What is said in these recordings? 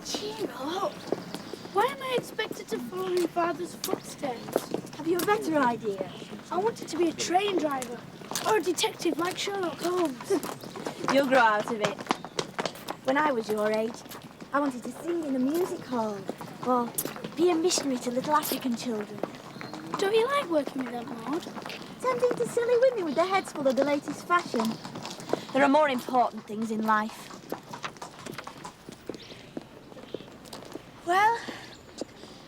Cheer up. Why am I expected to follow in Father's footsteps? Have you a better idea? I wanted to be a train driver or a detective like Sherlock Holmes. You'll grow out of it. When I was your age, I wanted to sing in a music hall or be a missionary to little African children. Don't you like working with Aunt Maud? Tending to silly women with their heads full of the latest fashion. There are more important things in life. Well,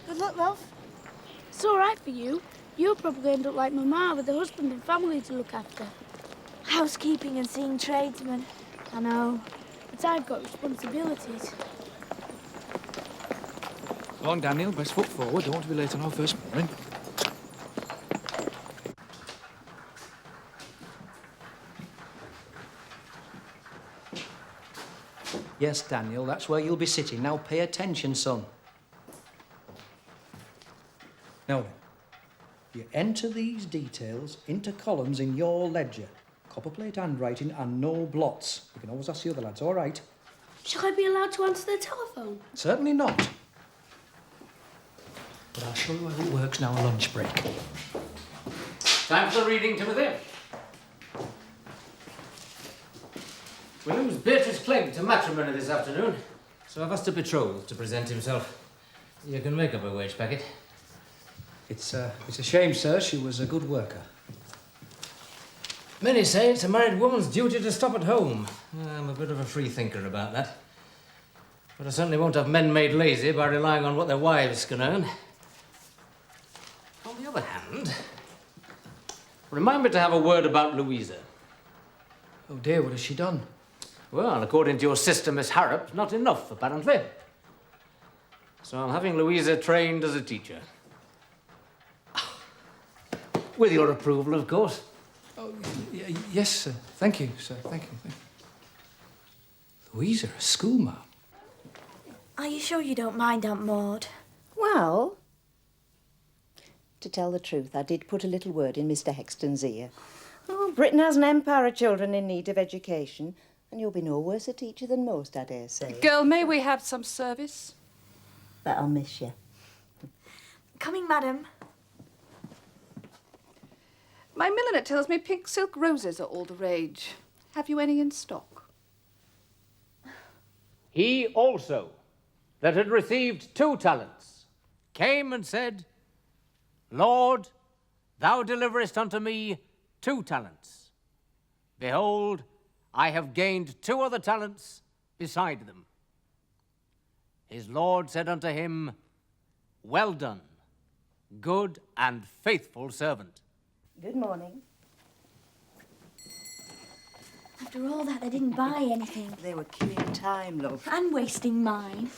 good luck, love. It's all right for you. You'll probably end up like Mama with a husband and family to look after. Housekeeping and seeing tradesmen. I know. But I've got responsibilities. Come on, Daniel, best foot forward. Don't want to be late on our first morning. Yes, Daniel, that's where you'll be sitting. Now pay attention, son. Now then, you enter these details into columns in your ledger. Copperplate handwriting and no blots. You can always ask the other lads, all right? Shall I be allowed to answer the telephone? Certainly not. But I'll show you how it works now on lunch break. Time for the reading, Timothy. We lose Beatrice Clegg to matrimony this afternoon, so I've asked a betrothed to present himself. You can make up a wage packet. It's a shame, sir. She was a good worker. Many say it's a married woman's duty to stop at home. I'm a bit of a free thinker about that. But I certainly won't have men made lazy by relying on what their wives can earn. On the other hand, remind me to have a word about Louisa. Oh dear, what has she done? Well, according to your sister, Miss Harrop, not enough, apparently. So I'm having Louisa trained as a teacher. With your approval, of course. Oh, yes, sir. Thank you, sir. Thank you. Louisa, a schoolma'am? Are you sure you don't mind, Aunt Maud? Well, to tell the truth, I did put a little word in Mr. Hexton's ear. Oh, Britain has an empire of children in need of education, and you'll be no worse a teacher than most, I dare say. Girl, may we have some service? But I'll miss you. Coming, madam. My milliner tells me pink silk roses are all the rage. Have you any in stock? He also, that had received 2 talents, came and said, Lord, thou deliverest unto me 2 talents. Behold, I have gained 2 other talents beside them. His Lord said unto him, Well done, good and faithful servant. Good morning. After all that, they didn't buy anything. They were killing time, love. And wasting mine.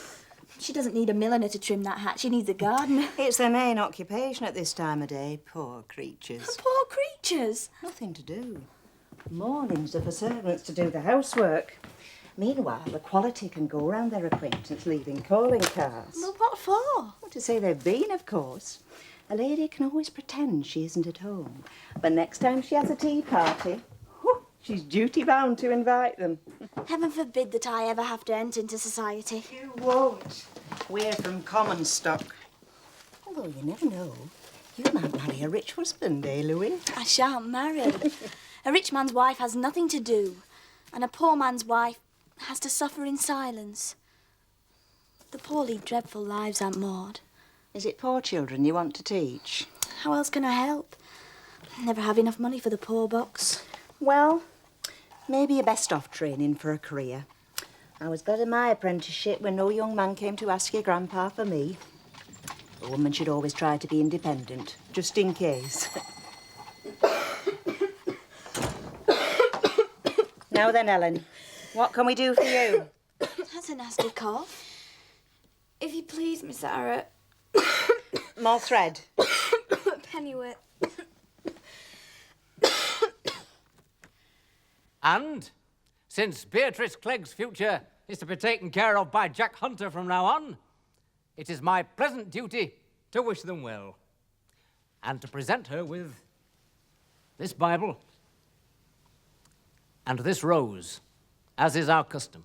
She doesn't need a milliner to trim that hat. She needs a gardener. It's their main occupation at this time of day, poor creatures. Poor creatures. Nothing to do. Mornings are for servants to do the housework. Meanwhile, the quality can go round their acquaintance leaving calling cards. Well, what for? Well, to say they've been, of course. A lady can always pretend she isn't at home. But next time she has a tea party, she's duty-bound to invite them. Heaven forbid that I ever have to enter into society. You won't. We're from common stock. Although you never know. You might marry a rich husband, eh, Louis? I shan't marry. A rich man's wife has nothing to do, and a poor man's wife has to suffer in silence. The poor lead dreadful lives, Aunt Maud. Is it poor children you want to teach? How else can I help? Never have enough money for the poor box. Well, maybe you're best off training for a career. I was glad of my apprenticeship when no young man came to ask your grandpa for me. A woman should always try to be independent, just in case. Now then, Ellen, what can we do for you? That's a nasty cough. If you please, Miss Sarah. More thread. A pennyworth. And, since Beatrice Clegg's future is to be taken care of by Jack Hunter from now on, it is my pleasant duty to wish them well and to present her with this Bible and this rose, as is our custom.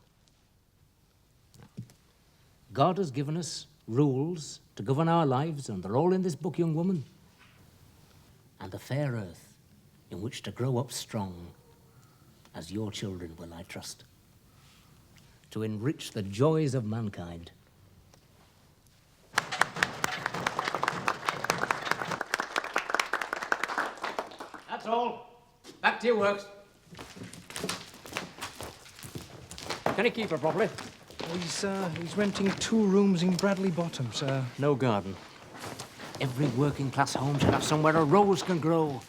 God has given us rules to govern our lives, and they're all in this book, young woman. And a fair earth in which to grow up strong, as your children will, I trust, to enrich the joys of mankind. That's all. Back to your works. Can he keep her properly? He's renting 2 rooms in Bradley Bottom, sir. No garden. Every working-class home should have somewhere a rose can grow.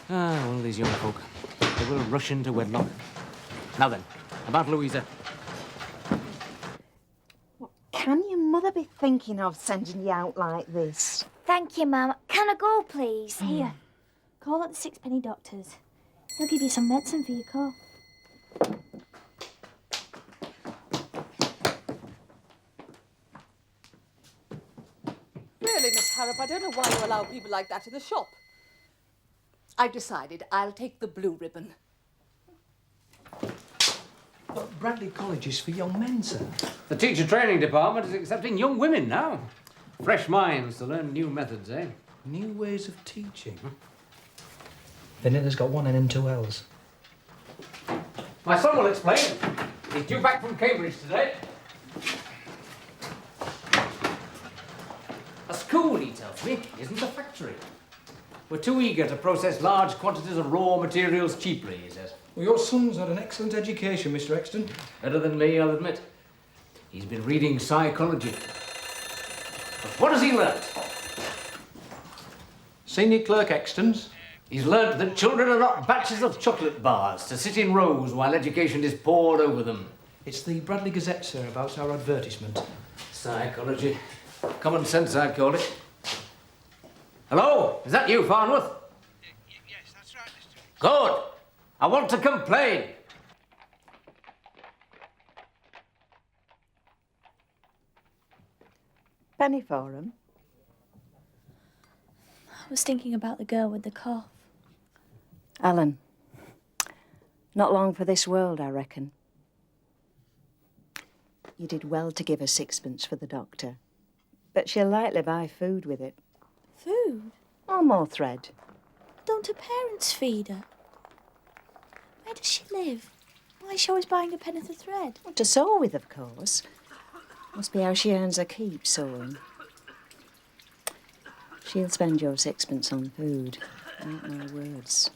Ah, well, these young folk, they will rush into wedlock. Now then, about Louisa. What can your mother be thinking of sending you out like this? Thank you, Mum. Can I go, please? Here, call up the sixpenny doctors. They'll give you some medicine for your cough. Really, Miss Harrop, I don't know why you allow people like that in the shop. I've decided I'll take the blue ribbon. But Bradley College is for young men, sir. The teacher training department is accepting young women now. Fresh minds to learn new methods, eh? New ways of teaching. Vanilla's got 1 N and 2 L's. My son will explain. He's due back from Cambridge today. A school, he tells me, isn't a factory. We're too eager to process large quantities of raw materials cheaply, he says. Well, your son's had an excellent education, Mr. Exton. Better than me, I'll admit. He's been reading psychology. But what has he learnt? Senior Clerk Exton's. He's learnt that children are not batches of chocolate bars to sit in rows while education is poured over them. It's the Bradley Gazette, sir, about our advertisement. Psychology. Common sense, I'd call it. Hello? Is that you, Farnworth? Yes, that's right, Mr. Exton. Good. I want to complain. Penny for 'em? I was thinking about the girl with the cough. Alan, not long for this world, I reckon. You did well to give her 6pence for the doctor, but she'll likely buy food with it. Food? Or more thread. Don't her parents feed her? Where does she live? Why is she always buying a pennyworth of thread? To sew with, of course. Must be how she earns her keep, sewing. She'll spend your 6pence on food. Mark my words.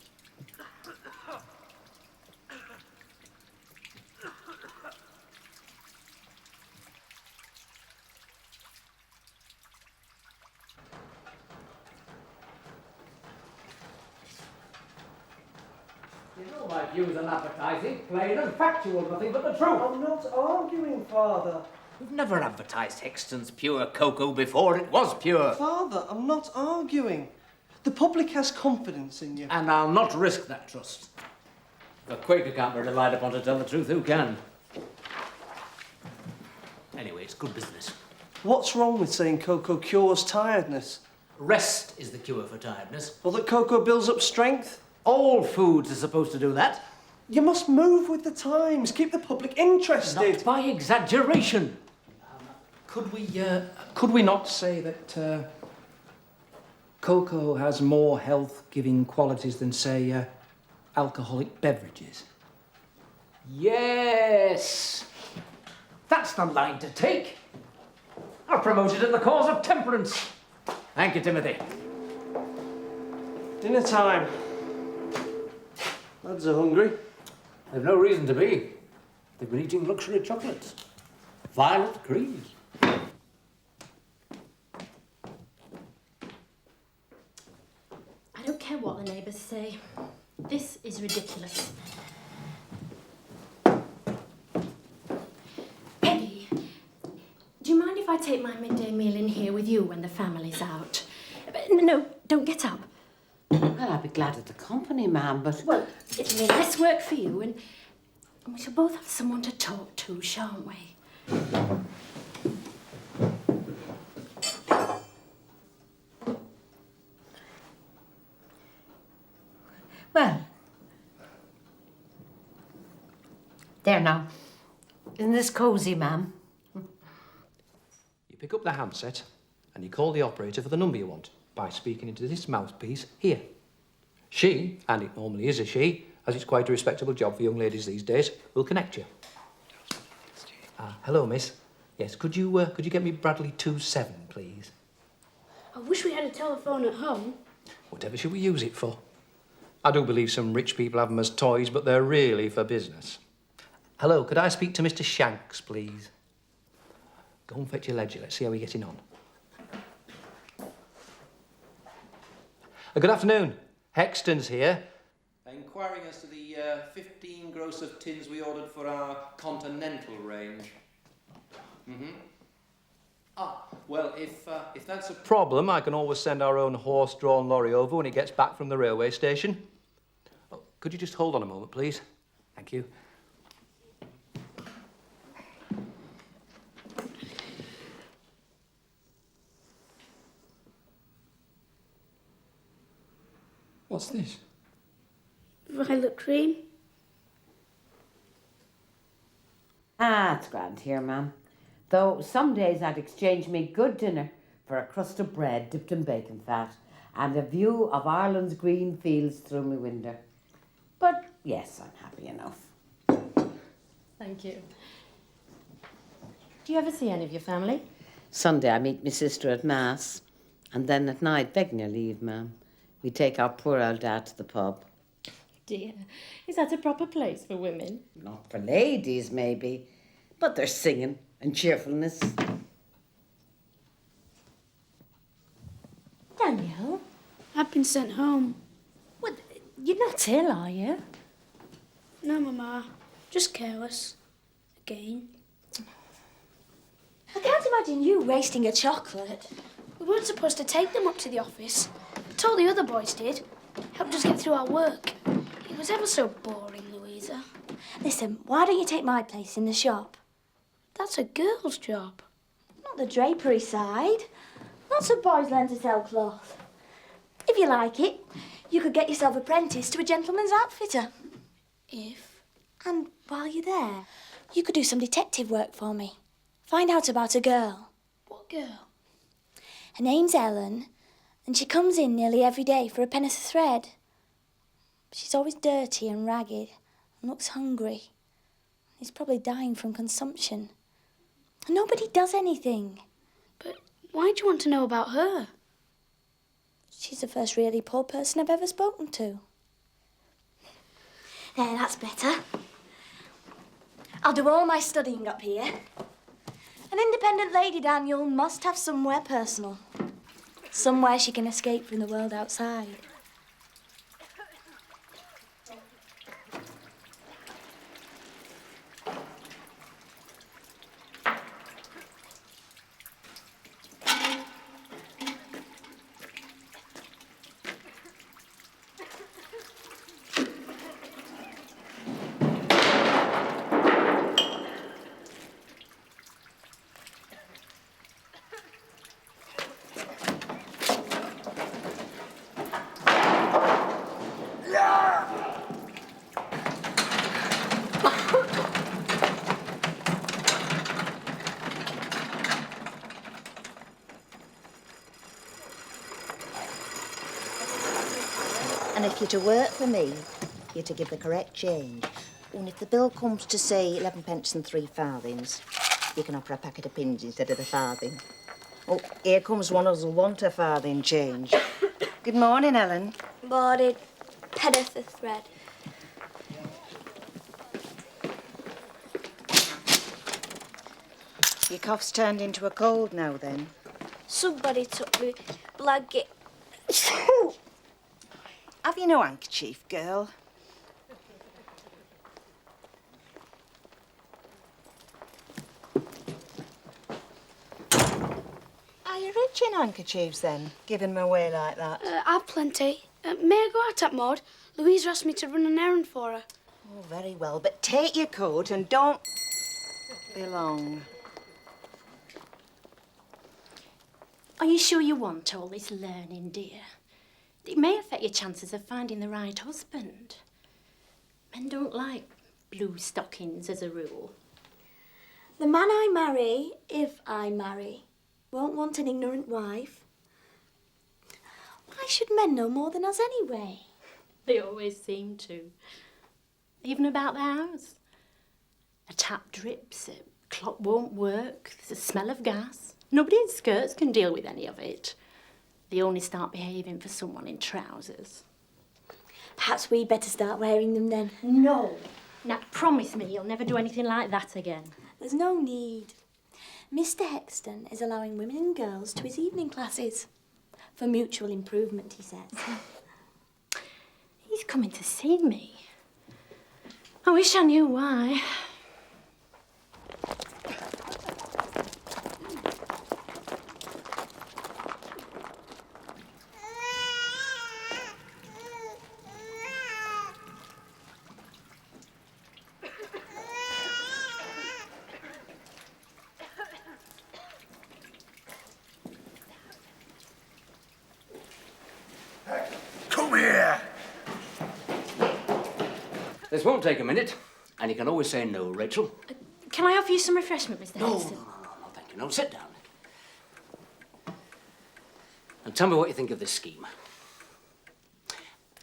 You know my views on advertising, plain and factual, nothing but the truth. I'm not arguing, Father. We've never advertised Hexton's pure cocoa before it was pure. Father, I'm not arguing. The public has confidence in you. And I'll not risk that trust. If a Quaker can't be relied upon to tell the truth, who can? Anyway, it's good business. What's wrong with saying cocoa cures tiredness? Rest is the cure for tiredness. Well, that cocoa builds up strength? All foods are supposed to do that. You must move with the times. Keep the public interested. Not by exaggeration. Could we not say that cocoa has more health-giving qualities than, say, alcoholic beverages? Yes. That's the line to take. I'll promote it in the cause of temperance. Thank you, Timothy. Dinner time. Lads are hungry. They've no reason to be. They've been eating luxury chocolates. Violet creams. I don't care what the neighbours say. This is ridiculous. Peggy, do you mind if I take my midday meal in here with you when the family's out? No, don't get up. Well, I'd be glad of the company, ma'am, but... Well, it'll mean less work for you, and we shall both have someone to talk to, shan't we? Well... There now. Isn't this cosy, ma'am? You pick up the handset and you call the operator for the number you want by speaking into this mouthpiece here. She, and it normally is a she, as it's quite a respectable job for young ladies these days, will connect you. Hello, miss. Yes, could you get me Bradley 27, please? I wish we had a telephone at home. Whatever should we use it for? I do believe some rich people have them as toys, but they're really for business. Hello, could I speak to Mr. Shanks, please? Go and fetch your ledger. Let's see how we're getting on. Good afternoon. Hexton's here. Inquiring as to the 15 gross of tins we ordered for our continental range. Well, if that's a problem, I can always send our own horse-drawn lorry over when it gets back from the railway station. Oh, could you just hold on a moment, please? Thank you. What's this? Violet cream. It's grand here, ma'am. Though some days I'd exchange me good dinner for a crust of bread dipped in bacon fat and a view of Ireland's green fields through my window. But yes, I'm happy enough. Thank you. Do you ever see any of your family? Sunday I meet my sister at Mass, and then at night, begging your leave, ma'am, we take our poor old dad to the pub. Dear, is that a proper place for women? Not for ladies, maybe, but there's singing and cheerfulness. Daniel? I've been sent home. Well, you're not ill, are you? No, Mama. Just careless. Again. I can't imagine you wasting a chocolate. We weren't supposed to take them up to the office. But all the other boys did. Helped us get through our work. It was ever so boring, Louisa. Listen, why don't you take my place in the shop? That's a girl's job. Not the drapery side. Lots of boys learn to sell cloth. If you like it, you could get yourself apprenticed to a gentleman's outfitter. If? And while you're there, you could do some detective work for me. Find out about a girl. What girl? Her name's Ellen, and she comes in nearly every day for a penny of thread. She's always dirty and ragged and looks hungry. He's probably dying from consumption. And nobody does anything. But why do you want to know about her? She's the first really poor person I've ever spoken to. There, that's better. I'll do all my studying up here. An independent lady, Daniel, must have somewhere personal. Somewhere she can escape from the world outside. And if you're to work for me, you're to give the correct change. And if the bill comes to, say, 11 pence and 3 farthings, you can offer a packet of pins instead of the farthing. Oh, here comes one who'll want a farthing change. Good morning, Ellen. Boarded, penny for thread. Your cough's turned into a cold now, then. Somebody took me blanket. Have you no handkerchief, girl? Are you rich in handkerchiefs, then, giving them away like that? I've plenty. May I go out at Maud? Louisa asked me to run an errand for her. Oh, very well, but take your coat and don't be long. Are you sure you want all this learning, dear? It may affect your chances of finding the right husband. Men don't like blue stockings as a rule. The man I marry, if I marry, Won't want an ignorant wife. Why should men know more than us anyway? They always seem to. Even about the house. A tap drips, a clock won't work, there's a smell of gas. Nobody in skirts can deal with any of it. They only start behaving for someone in trousers. Perhaps we'd better start wearing them then. No. Now, promise me you'll never do anything like that again. There's no need. Mr. Hexton is allowing women and girls to his evening classes. For mutual improvement, he says. He's coming to see me. I wish I knew why. This won't take a minute, and you can always say no, Rachel. Can I offer you some refreshment, Mr. No, Hexton? no, thank you. No, sit down. And tell me what you think of this scheme.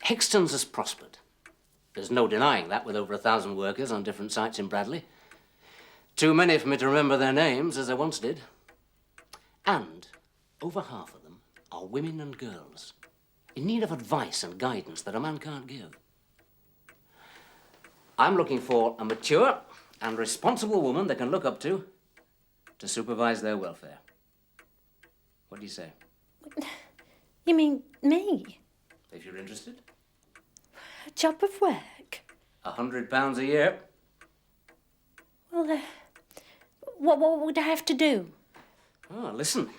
Hexton's has prospered. There's no denying that, with over 1,000 workers on different sites in Bradley. Too many for me to remember their names, as I once did. And over half of them are women and girls, in need of advice and guidance that a man can't give. I'm looking for a mature and responsible woman they can look up to supervise their welfare. What do you say? You mean me? If you're interested. A job of work? £100 a year. Well, what would I have to do? Oh, listen.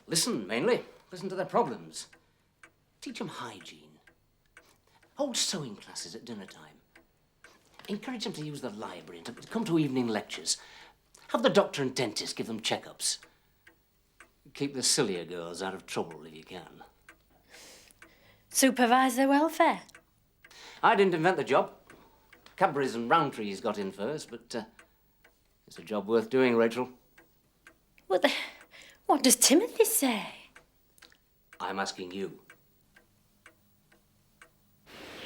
Listen, mainly. Listen to their problems. Teach them hygiene. Hold sewing classes at dinner time. Encourage them to use the library and to come to evening lectures. Have the doctor and dentist give them checkups. Keep the sillier girls out of trouble if you can. Supervise their welfare? I didn't invent the job. Cadbury's and Roundtree's got in first, but it's a job worth doing, Rachel. What does Timothy say? I'm asking you.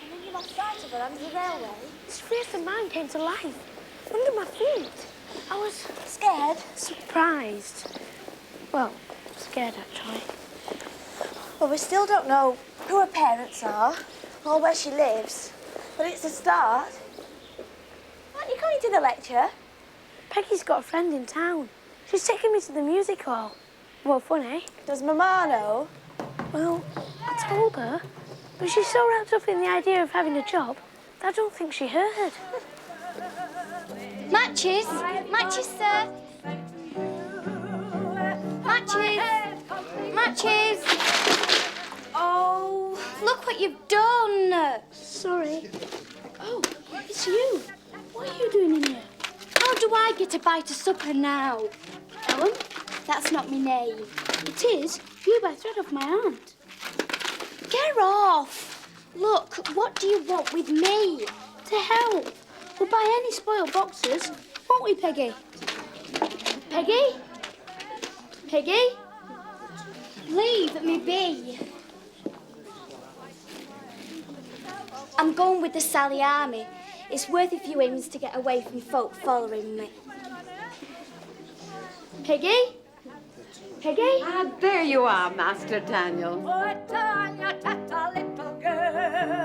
And then you lost sight of her under the railway. His face of mine came to life, under my feet. I was Scared? surprised. Well, scared actually. Well, we still don't know who her parents are or where she lives, but it's a start. Aren't you going to the lecture? Peggy's got a friend in town. She's taking me to the music hall. Well, funny. Does Mama know? Well, I told her, but she's so wrapped up in the idea of having a job that I don't think she heard. Matches! Matches, sir! Matches! Matches! Oh, look what you've done! Sorry. Oh, it's you. What are you doing in here? How do I get a bite of supper now? Ellen? That's not my name. It is. You by thread off my aunt. Get off! Look, what do you want with me? To help. We'll buy any spoiled boxes, won't we, Peggy? Peggy? Peggy? Leave me be. I'm going with the Sally Army. It's worth a few hymns to get away from folk following me. Peggy? Peggy? Ah, there you are, Master Daniel. Oh, Tanya, tata, little girl.